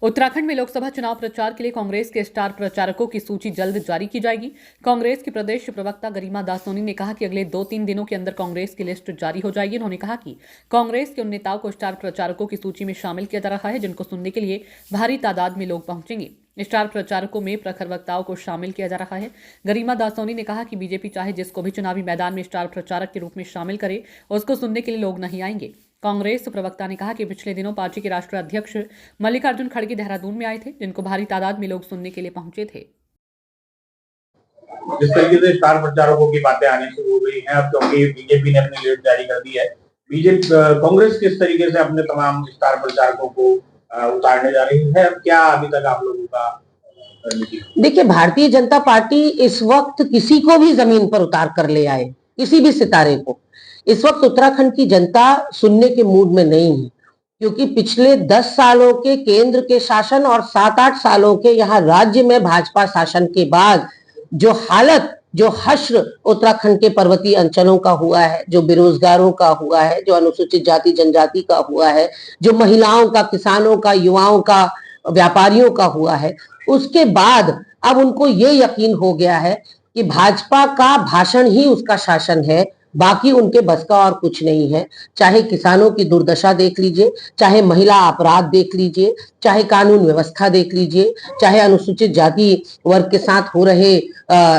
उत्तराखंड में लोकसभा चुनाव प्रचार के लिए कांग्रेस के स्टार प्रचारकों की सूची जल्द जारी की जाएगी। कांग्रेस की प्रदेश प्रवक्ता गरिमा दास सोनी ने कहा कि अगले 2-3 दिनों के अंदर कांग्रेस की लिस्ट जारी हो जाएगी। उन्होंने कहा कि कांग्रेस के उन नेताओं को स्टार प्रचारकों की सूची में शामिल किया जा रहा है जिनको सुनने के लिए भारी तादाद में लोग पहुंचेंगे। स्टार प्रचारकों में प्रखर वक्ताओं को शामिल किया जा रहा है। गरिमा दास सोनी ने कहा कि बीजेपी चाहे जिसको भी चुनावी मैदान में स्टार प्रचारक के रूप में शामिल करे, उसको सुनने के लिए लोग नहीं आएंगे। कांग्रेस प्रवक्ता ने कहा कि पिछले दिनों पार्टी के राष्ट्रीय अध्यक्ष मल्लिकार्जुन खड़गे देहरादून में आए थे, जिनको भारी तादाद में लोग सुनने के लिए पहुंचे थे। जिस तरीके से स्टार प्रचारकों की बातें आनी शुरू हो गई हैं अब, क्योंकि बीजेपी ने अपनी लिस्ट जारी कर दी है, बीजेपी कांग्रेस किस तरीके से अपने तमाम स्टार प्रचारकों को उतारने जा रही है, क्या अभी तक आप लोगों का रणनीति? देखिए, भारतीय जनता पार्टी इस वक्त किसी को भी जमीन पर उतार कर ले आए, किसी भी सितारे को, इस वक्त उत्तराखंड की जनता सुनने के मूड में नहीं है, क्योंकि पिछले 10 सालों के केंद्र के शासन और 7-8 सालों के यहाँ राज्य में भाजपा शासन के बाद जो हालत, जो हश्र उत्तराखंड के पर्वतीय अंचलों का हुआ है, जो बेरोजगारों का हुआ है, जो अनुसूचित जाति जनजाति का हुआ है, जो महिलाओं का, किसानों का, युवाओं का, व्यापारियों का हुआ है, उसके बाद अब उनको ये यकीन हो गया है कि भाजपा का भाषण ही उसका शासन है, बाकी उनके बस का और कुछ नहीं है। चाहे किसानों की दुर्दशा देख लीजिए, चाहे महिला अपराध देख लीजिए, चाहे कानून व्यवस्था देख लीजिए, चाहे अनुसूचित जाति वर्ग के साथ हो रहे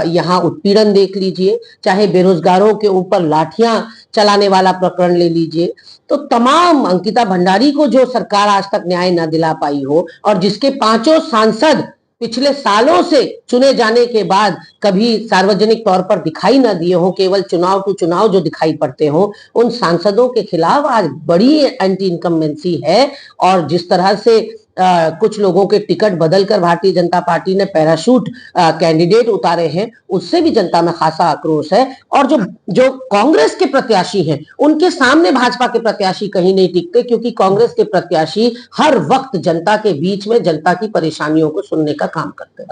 यहाँ उत्पीड़न देख लीजिए, चाहे बेरोजगारों के ऊपर लाठियां चलाने वाला प्रकरण ले लीजिए। तो तमाम, अंकिता भंडारी को जो सरकार आज तक न्याय न दिला पाई हो और जिसके 5 सांसद पिछले सालों से चुने जाने के बाद कभी सार्वजनिक तौर पर दिखाई न दिए हो, केवल चुनाव टू चुनाव जो दिखाई पड़ते हो, उन सांसदों के खिलाफ आज बड़ी एंटी इनकम्बेंसी है। और जिस तरह से कुछ लोगों के टिकट बदलकर भारतीय जनता पार्टी ने पैराशूट कैंडिडेट उतारे हैं, उससे भी जनता में खासा आक्रोश है। और जो कांग्रेस के प्रत्याशी हैं, उनके सामने भाजपा के प्रत्याशी कहीं नहीं टिकते, क्योंकि कांग्रेस के प्रत्याशी हर वक्त जनता के बीच में जनता की परेशानियों को सुनने का काम करते हैं।